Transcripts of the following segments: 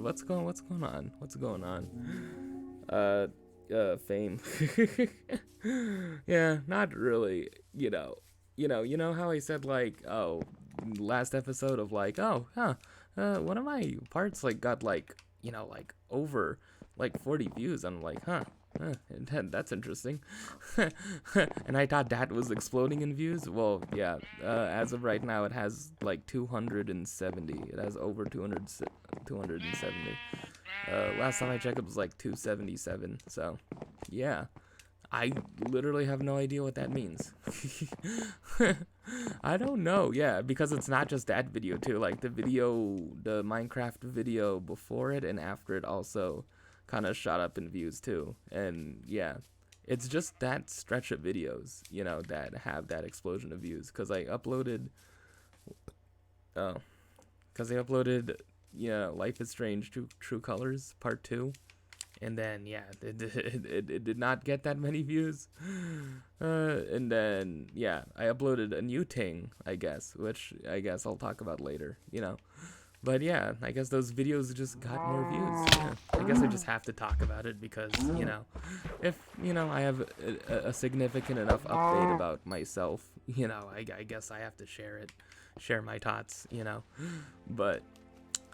what's going on? What's going on? Fame. Yeah, not really. You know how I said like, oh, last episode of like, oh, one of my parts like got like, like over like 40 views. I'm like, that's interesting. And I thought that was exploding in views. Well, yeah, as of right now, it has like 270. It has over 270. Last time I checked, it was like 277. So, yeah. I literally have no idea what that means. I don't know, yeah, because it's not just that video too. Like the Minecraft video before it and after it also kind of shot up in views too. And yeah, it's just that stretch of videos, that have that explosion of views. Because I uploaded, Life is Strange True Colors Part 2. And then, yeah, it did not get that many views. And then, yeah, I uploaded a new thing, I guess, which I guess I'll talk about later, But yeah, I guess those videos just got more views. Yeah. I guess I just have to talk about it because, if, I have a significant enough update about myself, I guess I have to share my thoughts, But,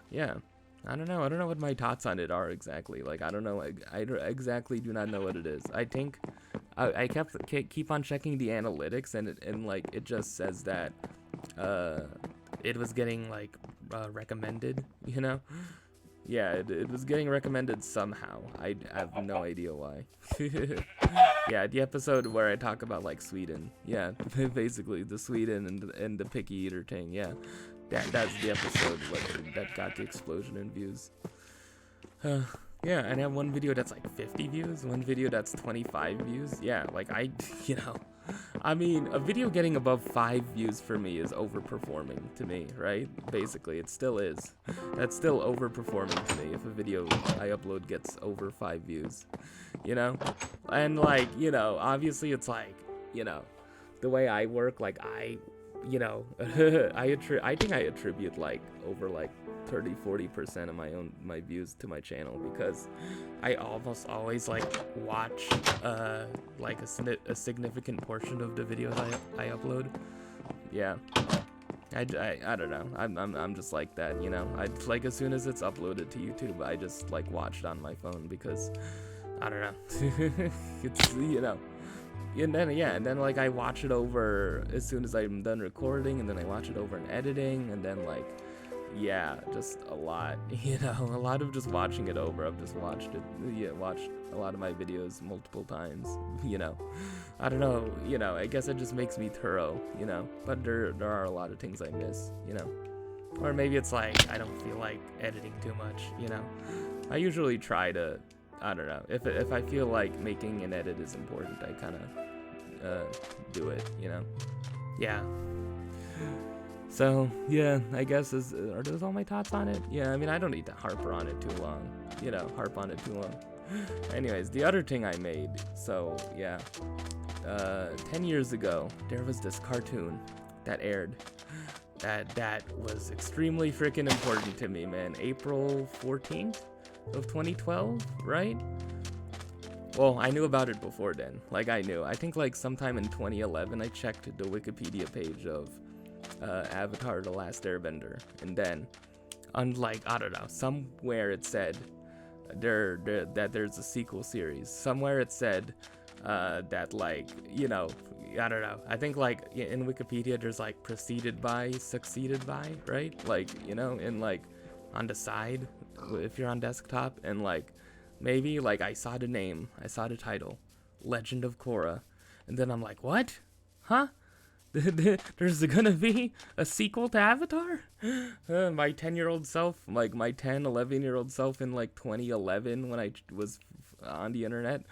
yeah. I don't know what my thoughts on it are exactly. Like, I don't know. I exactly do not know what it is. I think I keep on checking the analytics, and like it just says that it was getting like recommended. Yeah, it was getting recommended somehow. I have no idea why. Yeah, the episode where I talk about like Sweden. Yeah, basically the Sweden and the picky eater thing. Yeah. That's the episode that got the explosion in views. Yeah, and I have one video that's like 50 views, one video that's 25 views. Yeah, like I mean, a video getting above 5 views for me is overperforming to me, right? Basically, it still is. That's still overperforming to me if a video I upload gets over 5 views, And like, obviously it's like, the way I work, like I think I attribute like over like 30-40% of my views to my channel because I almost always like watch like a significant portion of the videos I upload. Yeah. I don't know. I'm just like that, I like as soon as it's uploaded to YouTube, I just like watch it on my phone because I don't know. It's and then like I watch it over as soon as I'm done recording, and then I watch it over in editing, and then like yeah, just a lot, a lot of just watching it over. I've just watched a lot of my videos multiple times, I don't know, I guess it just makes me thorough, but there are a lot of things I miss, or maybe it's like I don't feel like editing too much, I usually try to, I don't know, if I feel like making an edit is important, I kind of do it, yeah. So yeah, I guess are those all my thoughts on it? Yeah, I mean, I don't need to harp on it too long. Anyways, the other thing I made. So yeah, 10 years ago, there was this cartoon that aired. That was extremely freaking important to me, man. April 14th of 2012, right? Well, I knew about it before then. Like, I knew. I think, like, sometime in 2011, I checked the Wikipedia page of Avatar: The Last Airbender. And then, unlike, I don't know, somewhere it said that there's a sequel series. Somewhere it said that, like, I don't know. I think, like, in Wikipedia, there's, like, preceded by, succeeded by, right? Like, in, like, on the side, if you're on desktop, and, like, maybe, like, I saw the name, I saw the title, Legend of Korra, and then I'm like, what? Huh? There's gonna be a sequel to Avatar? My 10-year-old self, like, my 10, 11-year-old self in, like, 2011 when I was on the internet,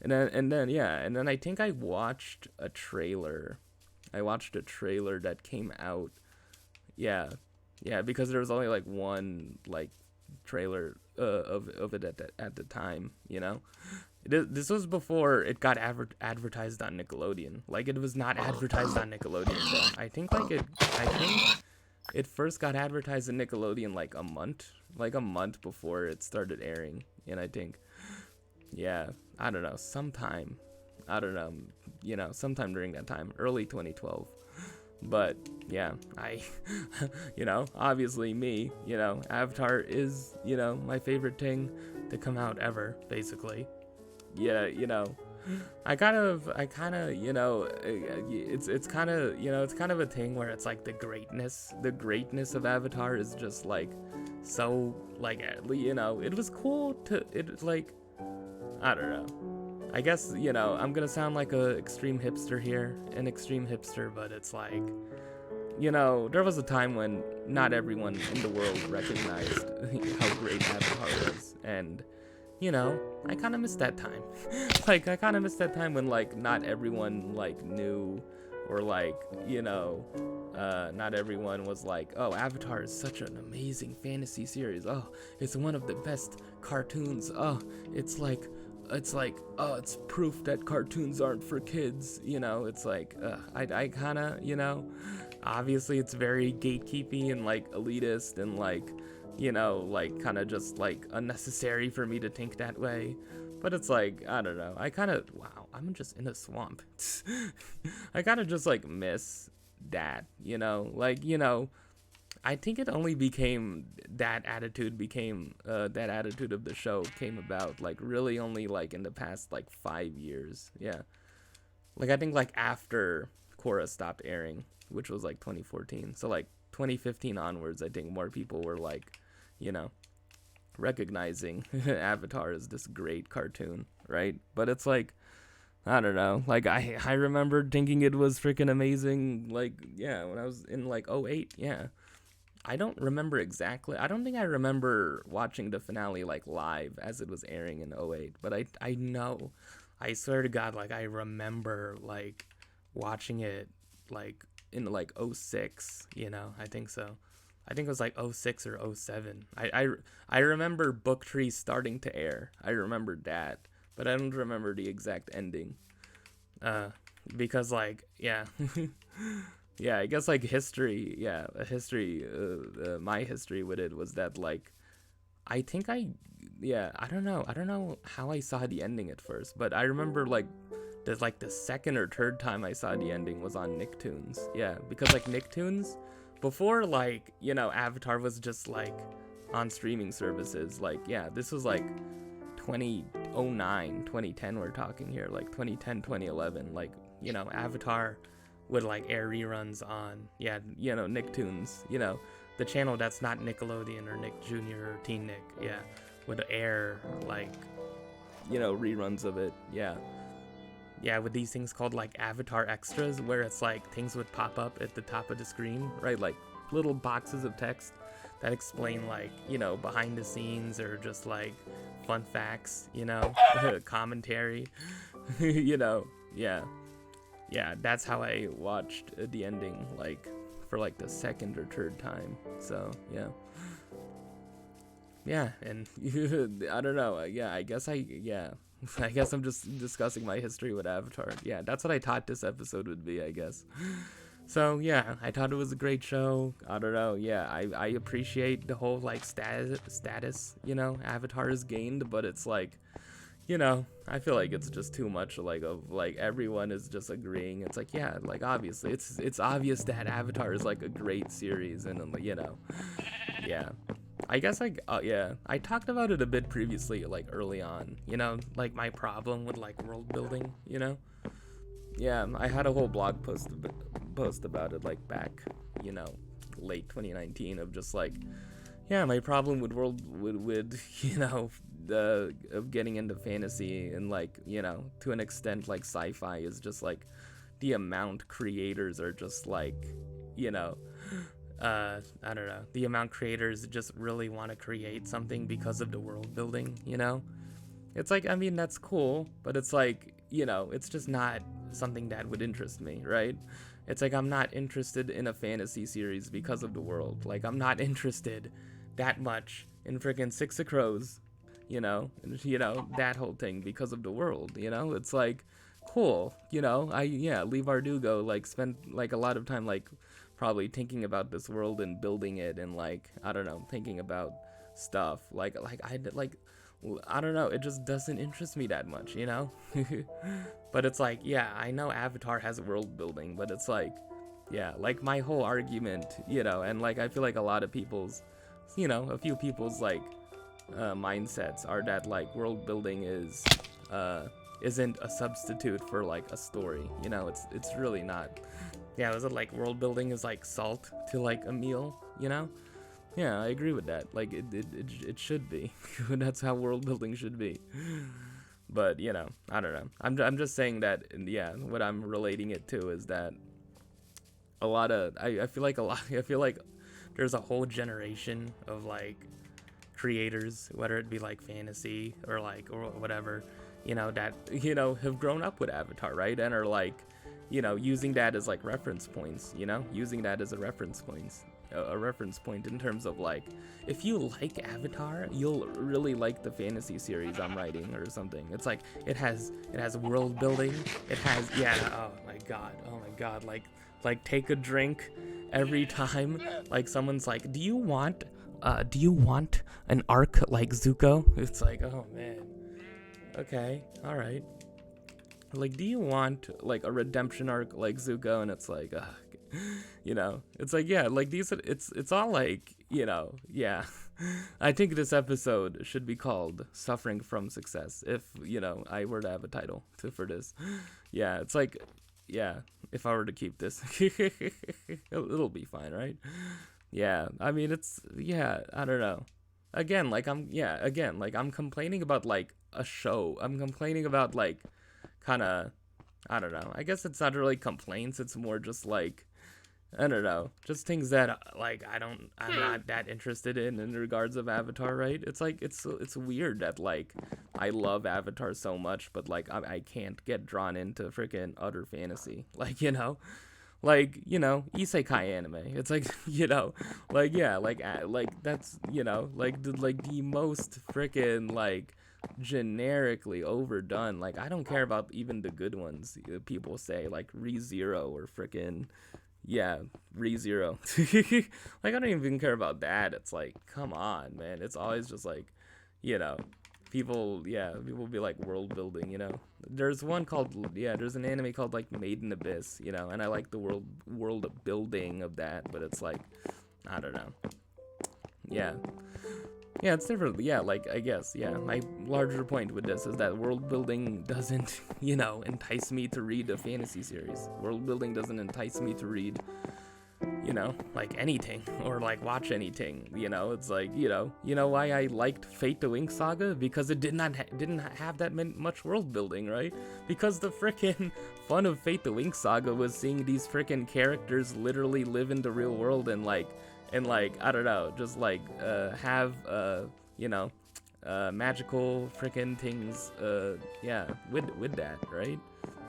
and then I think I watched a trailer. That came out, yeah, because there was only, like, one, like, trailer of it at the time, This was before it got advertised on Nickelodeon. Like, it was not advertised on Nickelodeon then. I think it first got advertised in Nickelodeon like a month before it started airing. And I think, yeah, I don't know, sometime, I don't know, sometime during that time, early 2012. But yeah, I, obviously me, Avatar is, my favorite thing to come out ever, basically. Yeah, I kind of, it's kind of, it's kind of a thing where it's like the greatness of Avatar is just like, so, like, it was cool to, it, like, I don't know. I guess, I'm gonna sound like an extreme hipster, but it's like, there was a time when not everyone in the world recognized how great Avatar was, and, I kind of missed that time. Like, I kind of missed that time when, like, not everyone, like, knew, or, like, not everyone was like, oh, Avatar is such an amazing fantasy series. Oh, it's one of the best cartoons. Oh, it's like, oh, it's proof that cartoons aren't for kids. It's like, I kind of, obviously it's very gatekeepy and, like, elitist and, like, like, kind of just, like, unnecessary for me to think that way. But it's like, I don't know. I kind of, wow, I'm just in a swamp. I kind of just, like, miss that, like, I think it only became, that attitude of the show came about, like, really only, like, in the past, like, 5 years. Yeah. Like, I think, like, after Korra stopped airing, which was, like, 2014. So, like, 2015 onwards, I think more people were, like, recognizing Avatar as this great cartoon, right? But it's like, I don't know, like, I remember thinking it was freaking amazing, like, yeah, when I was in, like, '08, yeah. I don't remember exactly, I don't think I remember watching the finale, like, live as it was airing in '08, but I know, I swear to God, like, I remember, like, watching it, like, in, like, '06, I think so. I think it was like '06 or '07. I remember Book Tree starting to air. I remembered that, but I don't remember the exact ending. Because, like, yeah, yeah, I guess, like, history, yeah, my history with it was that, like, I think I don't know how I saw the ending at first, but I remember, like, the second or third time I saw the ending was on Nicktoons. Yeah, because, like, Nicktoons, before, like, Avatar was just, like, on streaming services, like, yeah, this was, like, 2009, 2010 we're talking here, like, 2010, 2011, like, Avatar would, like, air reruns on, yeah, Nicktoons, the channel that's not Nickelodeon or Nick Jr. or Teen Nick, yeah, would air, like, reruns of it, yeah. Yeah, with these things called, like, Avatar Extras, where it's like things would pop up at the top of the screen, right? Like little boxes of text that explain, like, behind the scenes or just, like, fun facts, commentary, yeah. Yeah, that's how I watched the ending, like, for, like, the second or third time. So, yeah. Yeah, and I don't know. Yeah, I guess I'm just discussing my history with Avatar. Yeah, that's what I thought this episode would be, I guess. So, yeah, I thought it was a great show. I don't know. Yeah, I appreciate the whole, like, status, Avatar has gained, but it's like, I feel like it's just too much, like, of, like, everyone is just agreeing. It's like, yeah, like, obviously, it's obvious that Avatar is, like, a great series, and, yeah. I guess, like, yeah, I talked about it a bit previously, like, early on, like, my problem with, like, world building, Yeah, I had a whole blog post about it, like, back, late 2019, of just, like, yeah, my problem with of getting into fantasy and, like, to an extent, like, sci-fi is just, like, the amount creators are just, like, I don't know, the amount creators just really want to create something because of the world building, It's like, I mean, that's cool, but it's like, it's just not something that would interest me, right? It's like, I'm not interested in a fantasy series because of the world. Like, I'm not interested that much in freaking Six of Crows, that whole thing because of the world, It's like, cool, Leigh Bardugo, like, spent, like, a lot of time, like, probably thinking about this world and building it, and like, I don't know, thinking about stuff I don't know, it just doesn't interest me that much, you know. But it's like, yeah, I know Avatar has world building, but it's like, yeah, like my whole argument, you know, and like I feel like a lot of people's, you know, a few people's like mindsets are that like world building isn't a substitute for like a story, you know. It's really not. Yeah, is it like world building is like salt to like a meal, you know? Yeah, I agree with that. Like it should be. That's how world building should be. But you know, I don't know. I'm just saying that. Yeah, what I'm relating it to is that a lot of I feel like I feel like there's a whole generation of like creators, whether it be like fantasy or like or whatever, you know, that, you know, have grown up with Avatar, right, and are like, you know, using that as like reference points, you know, using that as a reference point in terms of like, if you like Avatar, you'll really like the fantasy series I'm writing or something. It's like it has world building, it has, yeah, oh my god, like take a drink every time like someone's like, do you want an arc like Zuko? It's like, oh man, okay, all right. Like, do you want like a redemption arc like Zuko? And it's like, you know, it's like, yeah, like these, it's all like, you know, yeah. I think this episode should be called Suffering from Success, if, you know, I were to have a title for this. Yeah, it's like, yeah, if I were to keep this, it'll be fine, right? Yeah, I mean, it's, yeah, I don't know. Again, like I'm complaining about like a show. I'm complaining about like kind of, I don't know. I guess it's not really complaints. It's more just like, I don't know, just things that like I'm not that interested in regards of Avatar, right? It's like it's weird that like I love Avatar so much, but like I can't get drawn into freaking utter fantasy, like, you know. Like, you know, isekai anime. It's like, you know, like, yeah, like that's, you know, like the most freaking like generically overdone. Like, I don't care about even the good ones. People say like ReZero or freaking, yeah, ReZero. Like, I don't even care about that. It's like, come on, man. It's always just like, you know, people be like world building, you know. There's one called, yeah, there's an anime called like Made in Abyss, you know, and I like the world building of that, but it's like, I don't know. Yeah, it's different. Yeah, like, I guess, yeah, my larger point with this is that world building doesn't, you know, entice me to read a fantasy series. World building doesn't entice me to read, you know, like anything or like watch anything, you know. It's like, you know why I liked Fate the Wing Saga? Because it didn't have that much world building, right? Because the frickin' fun of Fate the Wing Saga was seeing these frickin' characters literally live in the real world and like I don't know, just like have you know, magical frickin' things, yeah, with that, right?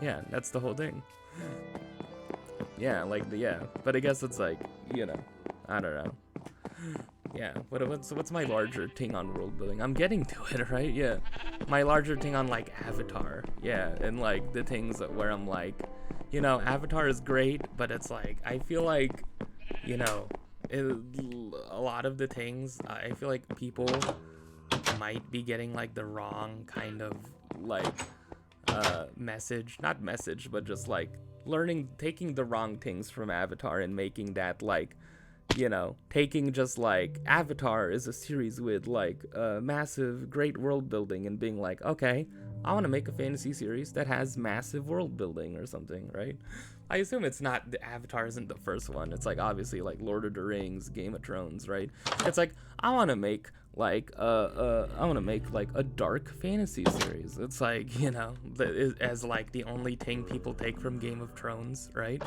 Yeah, that's the whole thing. Yeah, like, yeah, but I guess it's like, you know, I don't know. Yeah, what's my larger thing on world building? I'm getting to it, right? Yeah, my larger thing on like Avatar, yeah, and like the things where I'm like, you know, Avatar is great, but it's like I feel like, you know, a lot of the things I feel like people might be getting like the wrong kind of like not message, but just like taking the wrong things from Avatar and making that like, you know, taking just like Avatar is a series with like massive great world building and being like, okay, I want to make a fantasy series that has massive world building or something, right? I assume it's not, the Avatar isn't the first one. It's like obviously like Lord of the Rings, Game of Thrones, right? It's like I want to make like a dark fantasy series. It's like, you know, as like the only thing people take from Game of Thrones, right?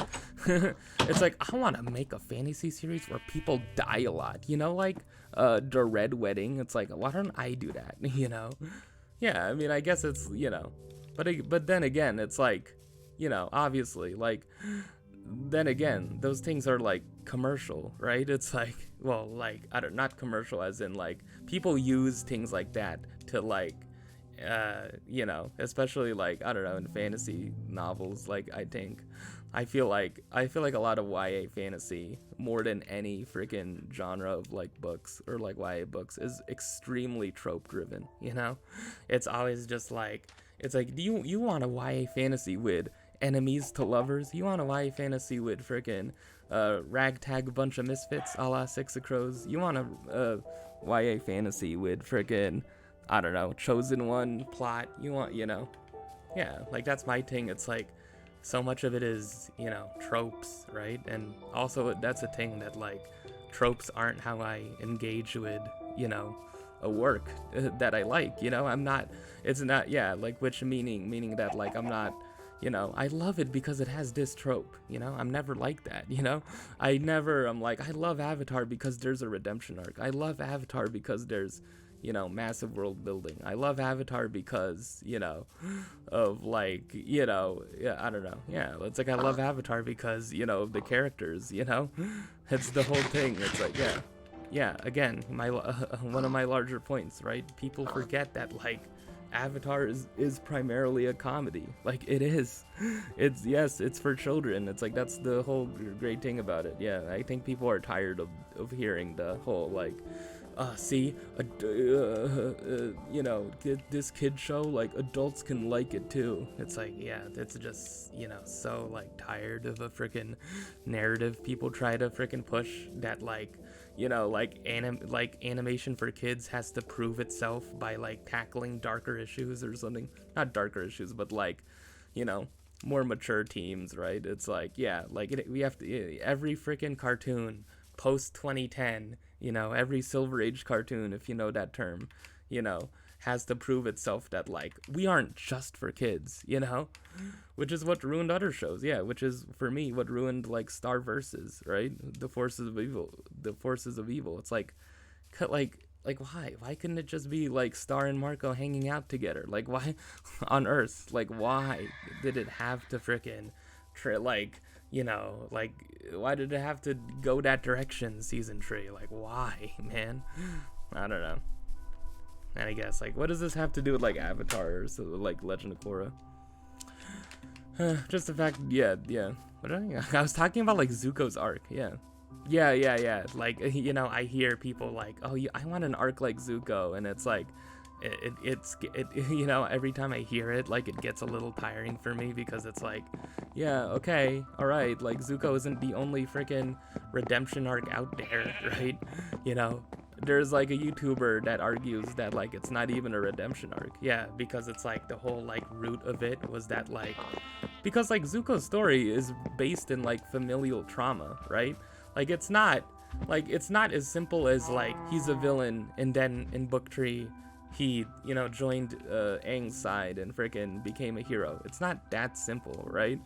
It's like I want to make a fantasy series where people die a lot, you know, like the Red Wedding. It's like, why don't I do that? You know? Yeah, I mean, I guess it's, you know, but then again, it's like, you know, obviously, like, then again, those things are like commercial, right? It's like, well, like, not commercial as in like people use things like that to like You know, especially like, I don't know, in fantasy novels, like I feel like a lot of YA fantasy, more than any freaking genre of like books or like YA books, is extremely trope driven, you know? It's always just like, it's like, do you want a YA fantasy with enemies to lovers? You want a YA fantasy with freaking ragtag bunch of misfits a la Six of Crows? You want a YA fantasy with freaking, I don't know, chosen one plot? You want, you know, yeah, like that's my thing. It's like, so much of it is, you know, tropes, right? And also that's a thing that like tropes aren't how I engage with, you know, a work that I like, you know. It's not, yeah, like, which meaning that like I'm not, you know, I love it because it has this trope, you know. I'm never like that, you know. I'm like, I love Avatar because there's a redemption arc. I love Avatar because there's, you know, massive world building. I love Avatar because, you know, of like, you know, yeah, I don't know. Yeah, it's like I love Avatar because, you know, of the characters, you know. It's the whole thing. It's like, yeah. Again, one of my larger points, right? People forget that like Avatar is primarily a comedy. Like, it is. It's for children. It's like, that's the whole great thing about it. Yeah, I think people are tired of hearing the whole like, you know, this kid show, like adults can like it too. It's like, yeah, it's just, you know, so like tired of a freaking narrative people try to freaking push that like, you know, like animation for kids has to prove itself by like tackling darker issues or something. Not darker issues, but like, you know, more mature themes, right? It's like, yeah, like we have to, every freaking cartoon post 2010, you know, every Silver Age cartoon, if you know that term, you know, has to prove itself that like we aren't just for kids, you know, which is what ruined other shows. Yeah, which is for me what ruined like Star Versus, right? The Forces of Evil. It's like why couldn't it just be like Star and Marco hanging out together? Like, why on Earth? Like, why did it have to freaking like, you know, like, why did it have to go that direction, season 3? Like, why, man? I don't know. And I guess, like, what does this have to do with, like, Avatar or so, like, Legend of Korra? Just the fact, yeah. What I was talking about, like, Zuko's arc, yeah. Yeah. Like, you know, I hear people like, oh, I want an arc like Zuko, and it's like, it's you know, every time I hear it, like, it gets a little tiring for me, because it's like, yeah, okay, all right, like, Zuko isn't the only freaking redemption arc out there, right? You know, there's like a YouTuber that argues that like it's not even a redemption arc. Yeah, because it's like the whole like root of it was that like, because like Zuko's story is based in like familial trauma, right? Like, it's not as simple as like he's a villain and then in book 3 he, you know, joined Aang's side and freaking became a hero. It's not that simple, right?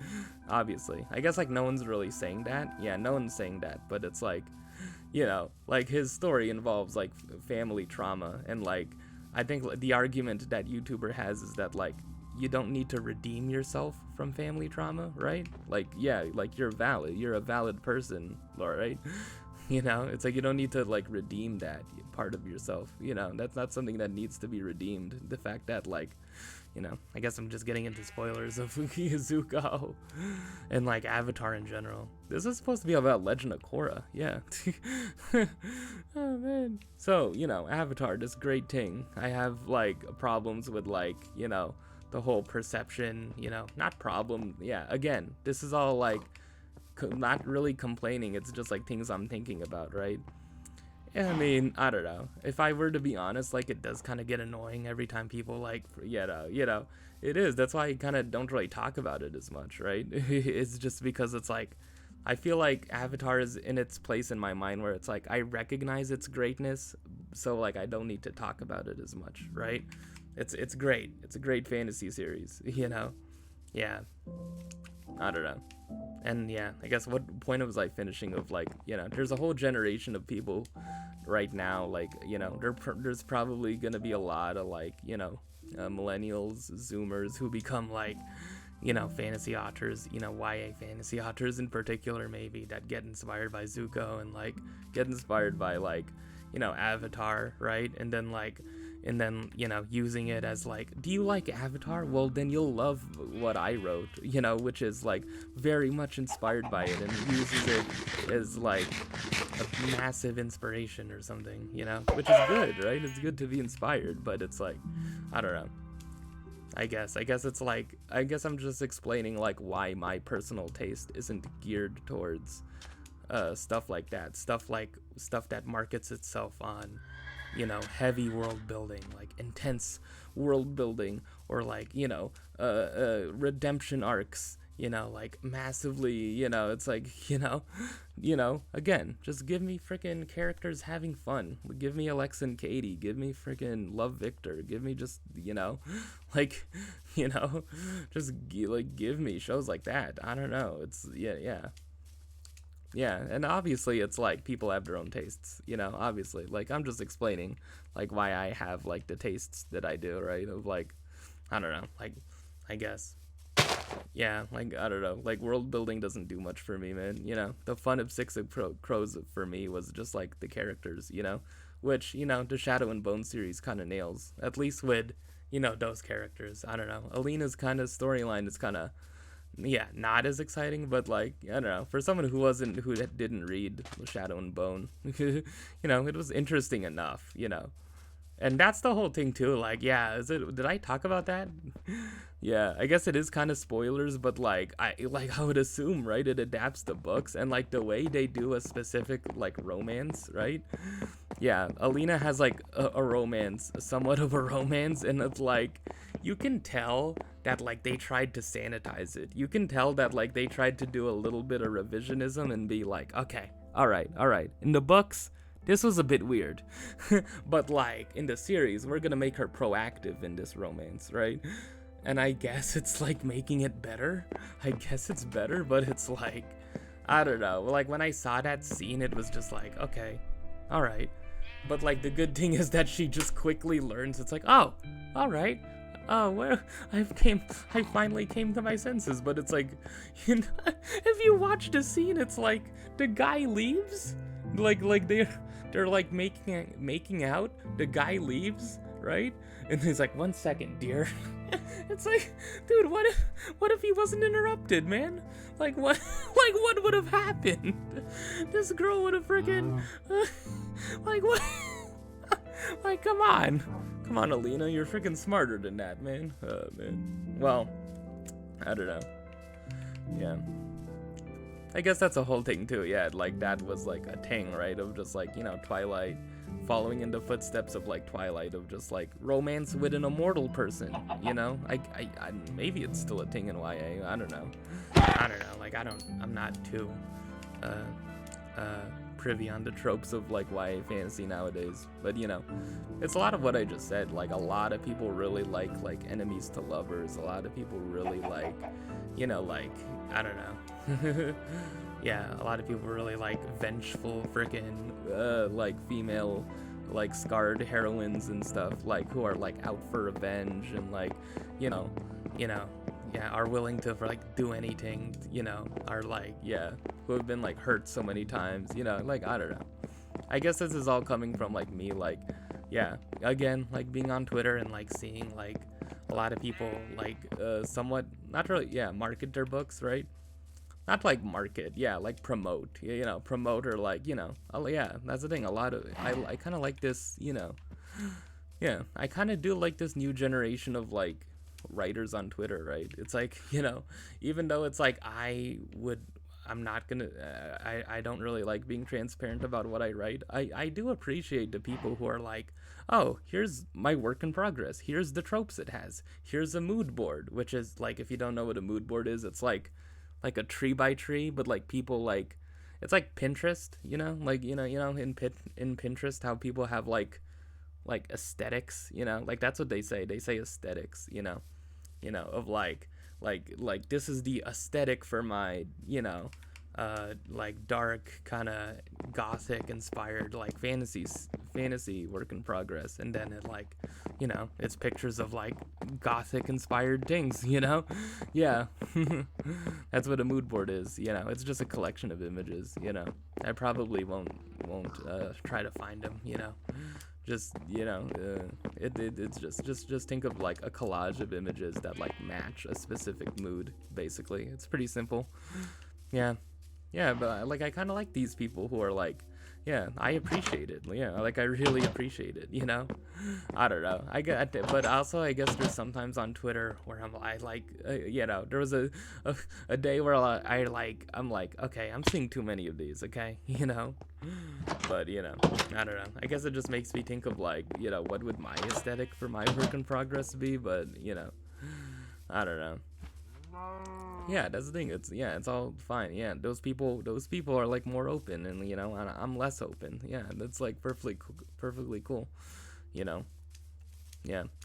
Obviously, I guess like no one's really saying that. Yeah, no one's saying that, but it's like, you know, like his story involves like family trauma, and like I think the argument that YouTuber has is that like you don't need to redeem yourself from family trauma, right? Like, yeah, like you're a valid person, right? You know, it's like you don't need to like redeem that part of yourself, you know. That's not something that needs to be redeemed. The fact that like, you know, I guess I'm just getting into spoilers of Zuko and like Avatar in general. This is supposed to be about Legend of Korra, yeah. Oh man. So, you know, Avatar, this great thing. I have like problems with like, you know, the whole perception, you know, not problem. Yeah, again, this is all like not really complaining. It's just like things I'm thinking about, right? I mean, I don't know. If I were to be honest, like, it does kind of get annoying every time people, like, you know, it is. That's why I kind of don't really talk about it as much, right? It's just because it's like, I feel like Avatar is in its place in my mind where it's like, I recognize its greatness, so, like, I don't need to talk about it as much, right? It's great. It's a great fantasy series, you know? Yeah. I don't know. And yeah, I guess what point was I finishing of like, you know, there's a whole generation of people right now, like, you know, there's probably gonna be a lot of like, you know, millennials, zoomers who become like, you know, fantasy authors, you know, YA fantasy authors in particular, maybe, that get inspired by Zuko and like get inspired by like, you know, Avatar, right? And then like and then, you know, using it as like, do you like Avatar? Well, then you'll love what I wrote, you know, which is like very much inspired by it, and uses it as like a massive inspiration or something, you know, which is good, right? It's good to be inspired, but it's like, I don't know. I guess it's like, I guess I'm just explaining like why my personal taste isn't geared towards stuff like that, stuff that markets itself on, you know, heavy world building, like intense world building, or like, you know, redemption arcs, you know, like massively, you know, it's like, you know, again, just give me freaking characters having fun. Give me Alexa and Katie, give me freaking Love Victor, give me just, you know, like, you know, just like give me shows like that. I don't know. It's yeah, and obviously it's like people have their own tastes, you know, obviously. Like, I'm just explaining like why I have like the tastes that I do, right? Of like, I don't know, like, I guess, yeah, like, I don't know, like world building doesn't do much for me, man. You know, the fun of Six of Crows for me was just like the characters, you know, which, you know, the Shadow and Bone series kind of nails, at least with, you know, those characters. I don't know, Alina's kind of storyline is kind of, yeah, not as exciting, but like, I don't know, for someone who didn't read Shadow and Bone, you know, it was interesting enough, you know. And that's the whole thing too, like, yeah, did I talk about that? Yeah, I guess it is kind of spoilers, but like, I would assume, right, it adapts the books, and like the way they do a specific like romance, right? Yeah, Alina has like a romance, somewhat of a romance, and it's like, you can tell that like they tried to sanitize it. You can tell that like they tried to do a little bit of revisionism and be like, okay, all right, in the books, this was a bit weird, but like in the series, we're gonna make her proactive in this romance, right? And I guess it's like making it better. I guess it's better, but it's like, I don't know. Like when I saw that scene, it was just like, okay, all right. But like the good thing is that she just quickly learns. It's like, oh, all right. Oh, well, I finally came to my senses. But it's like, you know, if you watch the scene, it's like the guy leaves, like they're like making out. The guy leaves, right? And he's like, 1 second, dear. It's like, dude, what if he wasn't interrupted, man? Like what would have happened? This girl would have freaking, like what? Like, come on, Alina, you're freaking smarter than that, man. Man. Well, I don't know. Yeah. I guess that's a whole thing too. Yeah, like that was like a thing, right? Of just like, you know, Twilight following in the footsteps of like Twilight, of just like romance with an immortal person, you know? I maybe it's still a thing in YA. I don't know. Like I'm not too privy on the tropes of like YA fantasy nowadays. But you know, it's a lot of what I just said. Like a lot of people really like enemies to lovers. A lot of people really like, you know, like, I don't know. Yeah, a lot of people really like vengeful freaking like female like scarred heroines and stuff, like who are like out for revenge and like, you know, yeah, are willing to like do anything, you know, are like, yeah, who have been like hurt so many times, you know, like, I don't know. I guess this is all coming from like me, like, yeah, again, like being on Twitter and like seeing like a lot of people like somewhat, not really, yeah, market their books, right? Not like market, yeah, like promote, you know, promote, or like, you know, oh yeah, that's the thing. A lot of, I kind of like this, you know, yeah, I kind of do like this new generation of like writers on Twitter, right? It's like, you know, even though it's like I'm not gonna, I don't really like being transparent about what I write. I do appreciate the people who are like, oh, here's my work in progress. Here's the tropes it has. Here's a mood board, which is like, if you don't know what a mood board is, it's like a tree by tree, but like people like, it's like Pinterest, you know, like, you know, in Pinterest, how people have like aesthetics, you know, like that's what they say aesthetics, you know, of like this is the aesthetic for my, you know, like dark kind of gothic inspired like fantasy work in progress, and then it like, you know, it's pictures of like gothic inspired things, you know. Yeah. That's what a mood board is, you know. It's just a collection of images, you know. I probably won't try to find them, you know, Just, it's just think of like a collage of images that like match a specific mood, basically. It's pretty simple. Yeah. Yeah, but like I kind of like these people who are like, yeah, I appreciate it. Yeah, like I really appreciate it, I don't know. But also I guess there's sometimes on Twitter where there was a day where I'm like, okay, I'm seeing too many of these, okay, But I don't know. I guess it just makes me think of like, what would my aesthetic for my work in progress be? But I don't know. Yeah, that's the thing. It's all fine. Yeah, those people are like more open, and and I'm less open. Yeah, that's like perfectly cool. Yeah,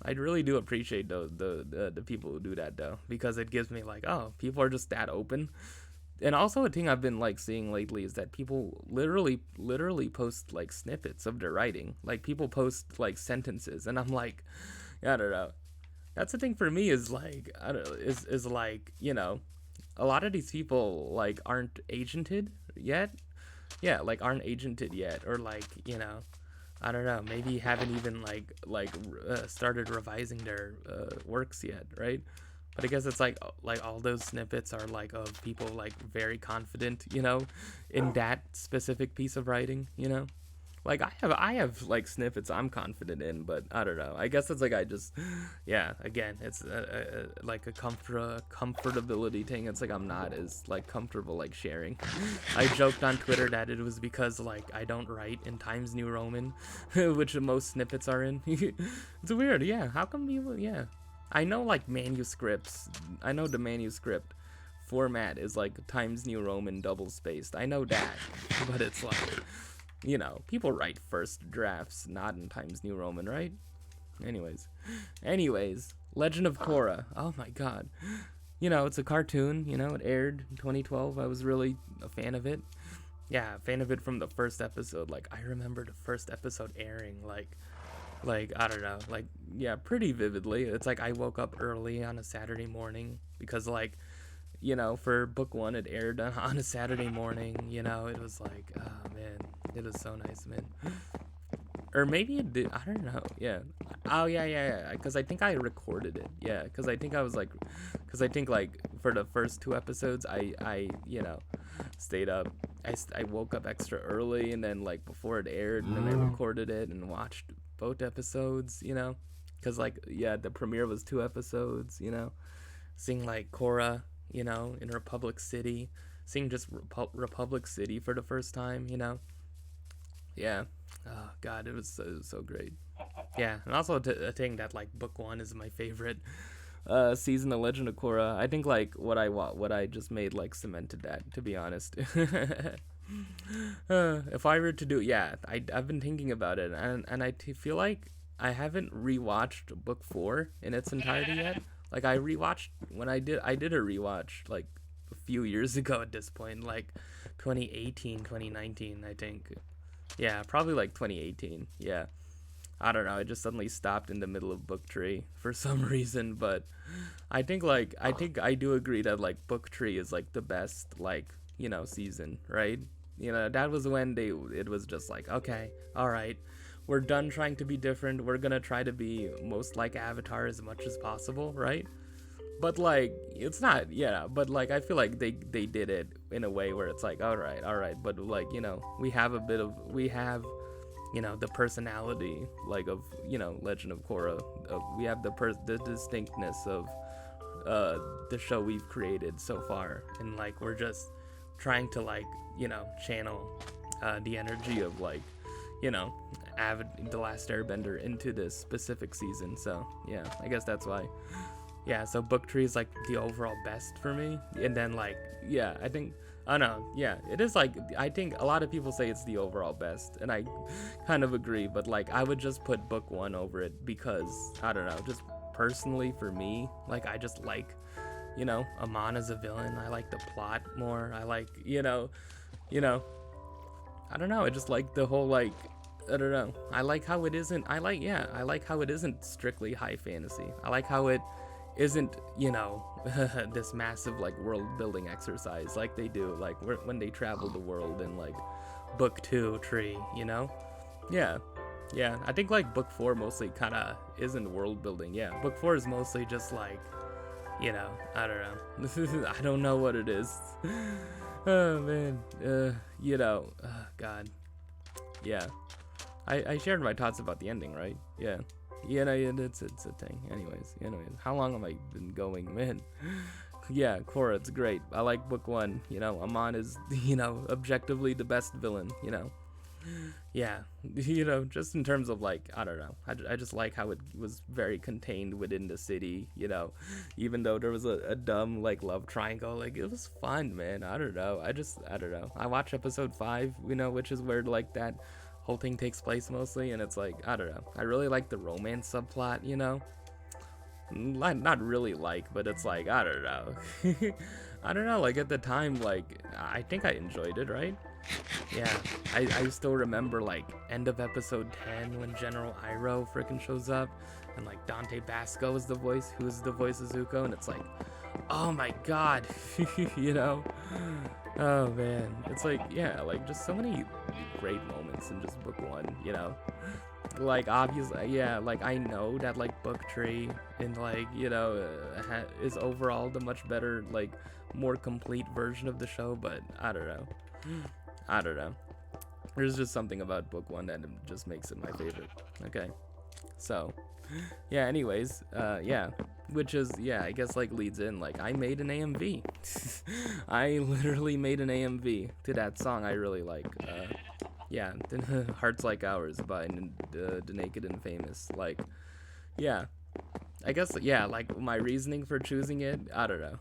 I really do appreciate the people who do that though, because it gives me like, oh, people are just that open. And also a thing I've been like seeing lately is that people literally post like snippets of their writing. Like people post like sentences, and I'm like, I don't know. That's the thing for me is like, I don't know, is like, a lot of these people like aren't agented yet. Yeah, like aren't agented yet, or like, I don't know, maybe haven't even started revising their works yet, right? But I guess it's like all those snippets are like of people like very confident, in that specific piece of writing, Like I have like snippets I'm confident in, but I don't know. I guess it's like yeah. Again, it's like a comfortability thing. It's like I'm not as like comfortable like sharing. I joked on Twitter that it was because like I don't write in Times New Roman, which most snippets are in. It's weird. Yeah. How come people? Yeah. I know like manuscripts. I know the manuscript format is like Times New Roman double spaced. I know that, but it's like. People write first drafts not in Times New Roman, right? Anyways, Legend of Korra. Oh my god. It's a cartoon, it aired in 2012. I was really a fan of it. Yeah, a fan of it from the first episode. Like, I remember the first episode airing, like, I don't know, like, yeah, pretty vividly. It's like I woke up early on a Saturday morning because, like, for book one, it aired on a Saturday morning, it was like, oh man, it was so nice, man. Or maybe it did, I don't know, yeah. Oh, yeah, because I think I recorded it, yeah, because I think like, for the first two episodes, I stayed up, I woke up extra early, and then, like, before it aired, and then I recorded it and watched both episodes, because, like, yeah, the premiere was 2 episodes, seeing, like, Korra, in Republic City, seeing just Republic City for the first time, yeah. Oh god, it was so great. Yeah, and also a thing that like book 1 is my favorite season of Legend of Korra. I think like what I just made like cemented that, to be honest. If I were to do, yeah, I've been thinking about it, and I feel like I haven't rewatched book 4 in its entirety yet. Like I rewatched when I did a rewatch like a few years ago at this point, like 2018, 2019, I think. Yeah, probably like 2018. Yeah. I don't know, I just suddenly stopped in the middle of book 3 for some reason, but I think I do agree that like book 3 is like the best like, season, right? That was when it was just like, okay, all right. We're done trying to be different. We're gonna try to be most like Avatar as much as possible, right? But like, it's not, yeah. But like, I feel like they did it in a way where it's like, all right. But like, we have the personality like of Legend of Korra. We have the distinctness of the show we've created so far, and like we're just trying to like channel the energy of like The Last Airbender into this specific season. So yeah, I guess that's why. Yeah, so book 3 is like the overall best for me, and then like yeah, I think yeah, it is like, I think a lot of people say it's the overall best, and I kind of agree, but like I would just put book 1 over it because I don't know, just personally for me, like I just like Amon as a villain. I like the plot more. I like I don't know, I just like the whole like, I don't know, I like how it isn't, I like how it isn't strictly high fantasy. I like how it isn't this massive like world building exercise like they do like when they travel the world in like book 2 tree, yeah. Yeah, I think like book 4 mostly kind of isn't world building. Yeah, book 4 is mostly just like, you know, I don't know. I don't know what it is. Oh man, you know, God, yeah. I shared my thoughts about the ending, right? Yeah, yeah, no, yeah, it's a thing. Anyways, how long have I been going, man? Yeah, Korra, it's great. I like book 1. You know, Amon is, objectively the best villain. Yeah, just in terms of like, I don't know, I just like how it was very contained within the city, even though there was a dumb like love triangle, like it was fun, man. I don't know, I don't know. I watched episode 5, which is where like that whole thing takes place mostly, and it's like, I don't know, I really like the romance subplot, not really like, but it's like, I don't know. I don't know, like at the time, like I think I enjoyed it, right? Yeah, I still remember like end of episode 10 when General Iroh freaking shows up, and like Dante Basco is the voice, who is the voice of Zuko, and it's like, oh my god, oh man, it's like, yeah, like just so many great moments in just book 1, like obviously, yeah, like I know that like book 3 and like is overall the much better, like more complete version of the show, but I don't know. There's just something about book 1 that just makes it my favorite. Okay, so yeah, anyways, yeah, which is, yeah, I guess like leads in, like I made an AMV. I literally made an AMV to that song I really like. Yeah, Hearts Like Ours by the Naked and Famous. Like, yeah, I guess, yeah, like my reasoning for choosing it, I don't know.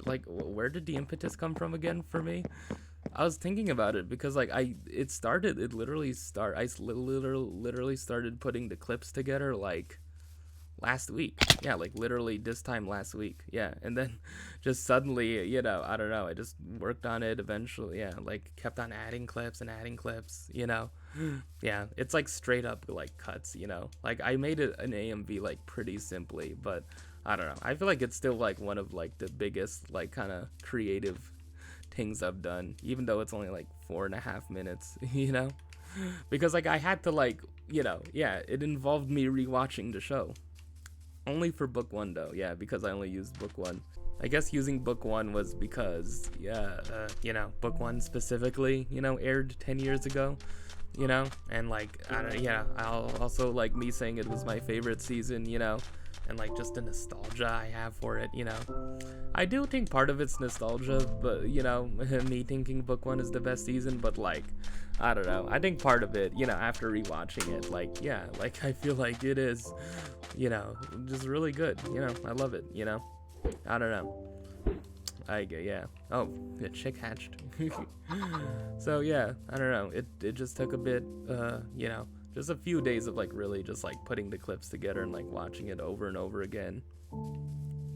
Like, where did the impetus come from again for me? I was thinking about it because like I literally started putting the clips together like last week. Yeah, like literally this time last week. Yeah, and then just suddenly, I don't know, I just worked on it eventually. Yeah, like kept on adding clips and adding clips, Yeah, it's like straight up like cuts, like I made it an AMV like pretty simply, but I don't know, I feel like it's still like one of like the biggest like kind of creative things I've done, even though it's only like 4.5 minutes, because like I had to like, yeah, it involved me rewatching the show. Only for book 1 though, yeah, because I only used book 1. I guess using book 1 was because, yeah, book 1 specifically, aired 10 years ago, and like, I don't, yeah, I'll also like me saying it was my favorite season, and like just the nostalgia I have for it, I do think part of it's nostalgia, but me thinking book 1 is the best season, but like, I don't know, I think part of it, after rewatching it, like, yeah, like I feel like it is, just really good, I love it, I don't know. Yeah. Oh, the chick hatched. So yeah, I don't know. It just took a bit, just a few days of like really just like putting the clips together and like watching it over and over again.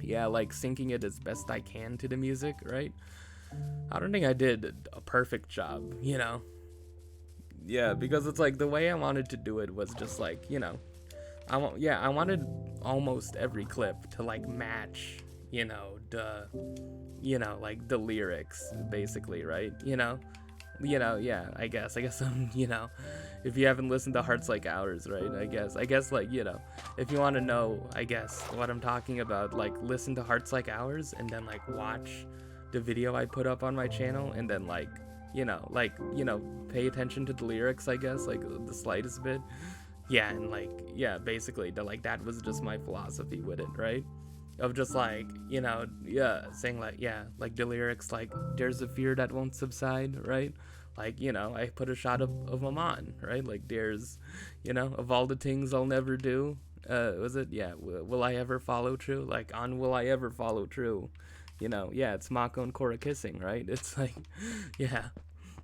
Yeah, like syncing it as best I can to the music, right? I don't think I did a perfect job, Yeah, because it's like the way I wanted to do it was just like, I wanted almost every clip to like match, like the lyrics basically, right? Yeah, I guess if you haven't listened to Hearts Like Ours, right? I guess like, if you want to know, I guess what I'm talking about, like listen to Hearts Like Ours and then like watch the video I put up on my channel, and then like, pay attention to the lyrics, I guess, like the slightest bit. Yeah, and like, yeah, basically that was just my philosophy with it, right? Of just like, yeah, saying like, yeah, like the lyrics, like there's a fear that won't subside, right? Like, I put a shot of Amon, right? Like there's, of all the things I'll never do, was it, yeah, will I ever follow true? Like on Will I Ever Follow True? Yeah, it's Mako and Korra kissing, right? It's like, yeah.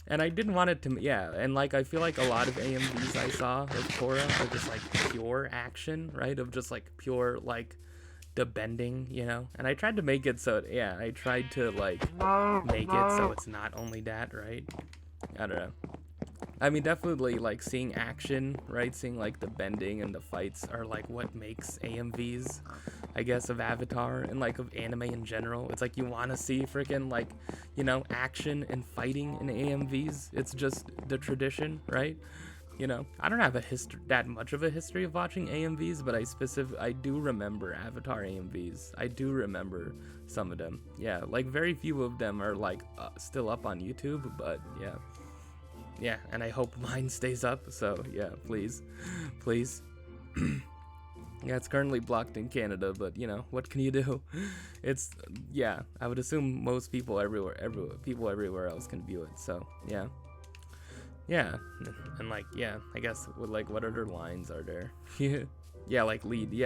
And I didn't want it to, yeah, and like I feel like a lot of AMVs I saw of Korra are just like pure action, right? Of just like pure like the bending, and I tried to make it so, yeah, I tried to like make it so it's not only that, right? I don't know. I mean, definitely like seeing action, right? Seeing like the bending and the fights are like what makes AMVs, I guess, of Avatar and like of anime in general. It's like you want to see freaking like, action and fighting in AMVs. It's just the tradition, right? You know, I don't have that much of a history of watching AMVs, but I do remember Avatar AMVs. I do remember some of them. Yeah, like very few of them are like still up on YouTube, but yeah. Yeah, and I hope mine stays up, so yeah, please. Please. Yeah, it's currently blocked in Canada, but you know, what can you do? It's, yeah, I would assume most people everywhere else can view it, so yeah. Yeah, and like, yeah, I guess, like, what other lines are there? Yeah, like, lead me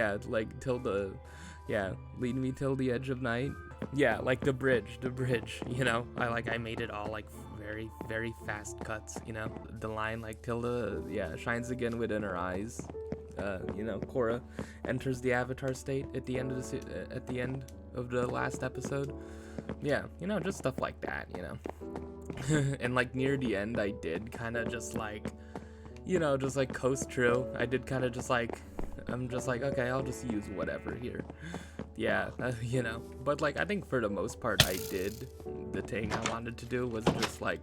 till the edge of night. Yeah, like the bridge, you know, I made it all, like, very, very fast cuts, you know, the line, like, till the, shines again within her eyes. You know, Korra enters the Avatar state at the end of the last episode. Yeah, you know, just stuff like that, you know. And like near the end, I did kind of just like, you know, just like coast through. I did kind of just like, I'm just like, okay, I'll just use whatever here. Yeah, you know, but like I think for the most part, I did the thing I wanted to do was just like,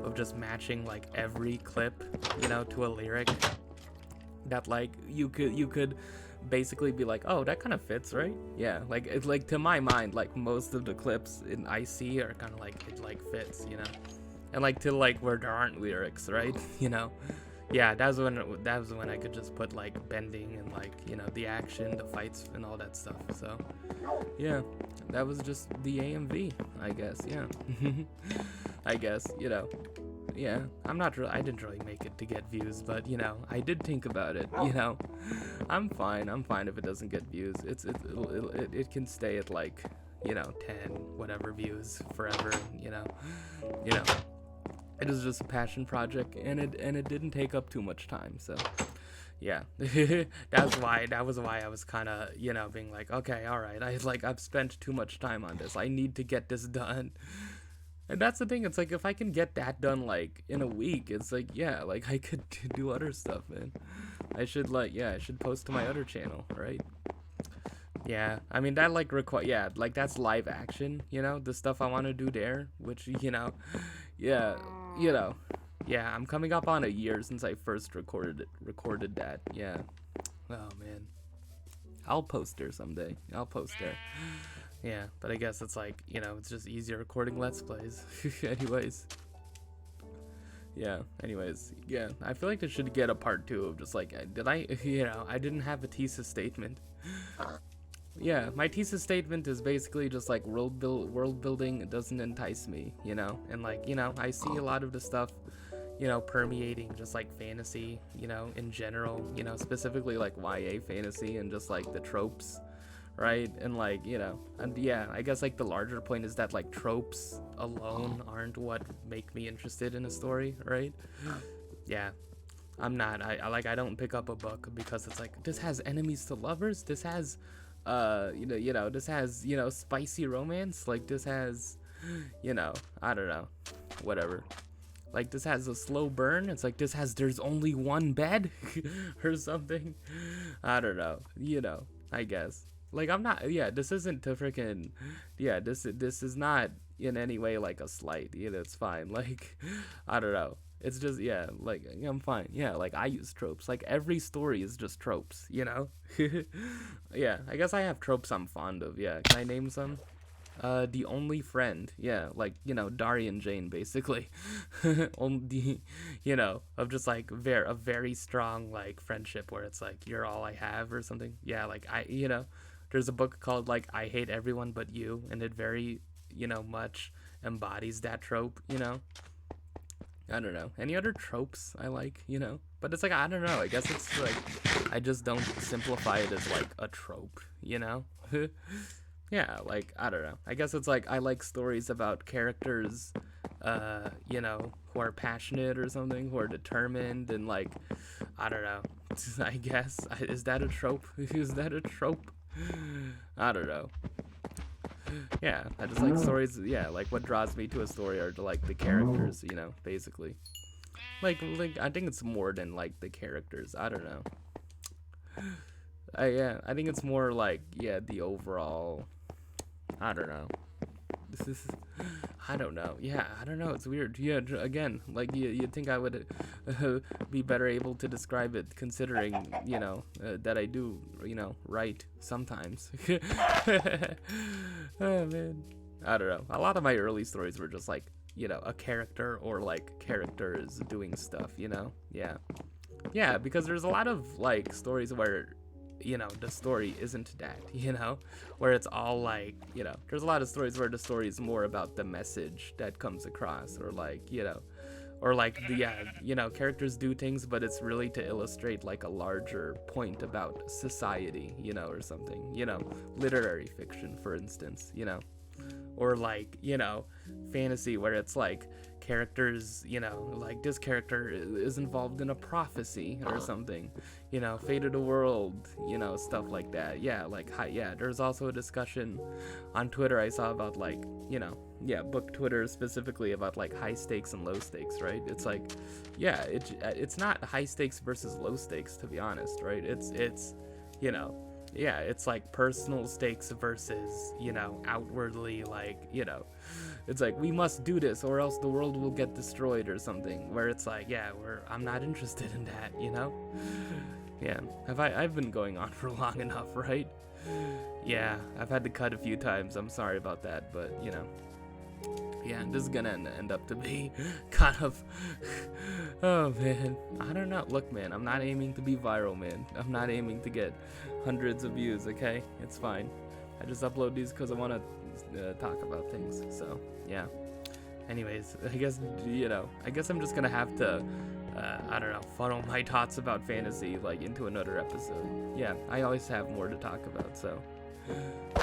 of just matching like every clip, you know, to a lyric. That like you could basically be like, oh, that kind of fits, right? Yeah, like it's like to my mind, like most of the clips in IC are kind of like it like fits, you know, and like to like where there aren't lyrics, right? You know, yeah, that was when I could just put like bending and like, you know, the action, the fights, and all that stuff. So yeah, that was just the AMV, I guess. Yeah, I guess, you know. Yeah, I didn't really make it to get views, but you know, I did think about it, you know. I'm fine if it doesn't get views. It can stay at like, you know, 10 whatever views forever, you know. It is just a passion project, and it didn't take up too much time, so yeah. that was why I was kind of, you know, being like, okay, all right, I've spent too much time on this. I need to get this done. And that's the thing, it's like, if I can get that done, like, in a week, it's like, yeah, like, I could do other stuff, man. I should post to my other channel, right? Yeah, I mean, that, like, that's live action, you know, the stuff I want to do there, which, you know, yeah, you know, yeah, I'm coming up on a year since I first recorded that, yeah. Oh, man. I'll post there someday. I'll post there. Yeah, but I guess it's like, you know, it's just easier recording Let's Plays. Anyways. Yeah, I feel like I should get a part 2 of just like, you know, I didn't have a thesis statement. Yeah, my thesis statement is basically just like world building doesn't entice me, you know, and like, you know, I see a lot of the stuff, you know, permeating just like fantasy, you know, in general, you know, specifically like YA fantasy and just like the tropes. Right, and like, you know, and yeah, I guess like the larger point is that like tropes alone aren't what make me interested in a story, right? Yeah, I don't pick up a book because it's like, this has enemies to lovers, this has this has, you know, spicy romance, like this has, you know, I don't know, whatever, like this has a slow burn, it's like there's only one bed or something, I don't know, you know, I guess. Like, I'm not, yeah, this isn't to freaking, yeah, this is not in any way like a slight, you know, it's fine, like, I don't know, it's just, yeah, like, I'm fine, yeah, like, I use tropes, like, every story is just tropes, you know, yeah, I guess I have tropes I'm fond of, yeah, can I name some? The only friend, yeah, like, you know, Darian Jane, basically, only, you know, of just, like, a very strong, like, friendship where it's, like, you're all I have or something, yeah, like, you know, there's a book called, like, I Hate Everyone But You, and it very, you know, much embodies that trope, you know? I don't know. Any other tropes I like, you know? But it's like, I don't know, I guess it's like, I just don't simplify it as, like, a trope, you know? Yeah, like, I don't know. I guess it's like, I like stories about characters, you know, who are passionate or something, who are determined, and, like, I don't know. I guess, is that a trope? Is that a trope? I don't know. Yeah, I just like stories, yeah, like what draws me to a story are like the characters, you know, basically. Like I think it's more than like the characters, I don't know. I think it's more like, yeah, the overall, I don't know. This is, I don't know. Yeah, I don't know. It's weird. Yeah, again, like you'd think I would be better able to describe it, considering that I do write sometimes. Oh man, I don't know. A lot of my early stories were just like a character or like characters doing stuff. Yeah, because there's a lot of like stories where the story isn't that, where it's all like, there's a lot of stories where the story is more about the message that comes across, or like, or like characters do things, but it's really to illustrate like a larger point about society, or something, literary fiction, for instance, or like, fantasy where it's like characters, like this character is involved in a prophecy or something, fate of the world, stuff like that. Yeah, like there's also a discussion on Twitter I saw about like, book Twitter specifically, about like high stakes and low stakes, right? It's like, it's not high stakes versus low stakes, to be honest, right? It's it's like personal stakes versus, outwardly, like, it's like, we must do this or else the world will get destroyed or something, where it's like, I'm not interested in that, Yeah, I've been going on for long enough, right? Yeah, I've had to cut a few times. I'm sorry about that, but, yeah, this is gonna end up to be kind of, oh man, I don't know. Look, man, I'm not aiming to be viral, man. I'm not aiming to get hundreds of views, okay? It's fine. I just upload these because I want to talk about things, so yeah. Anyways, I guess I'm just gonna have to I don't know, funnel my thoughts about fantasy like into another episode. Yeah, I always have more to talk about, so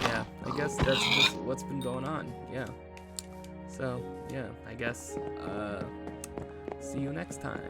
yeah, I guess that's just what's been going on. Yeah. So, yeah, I guess, see you next time.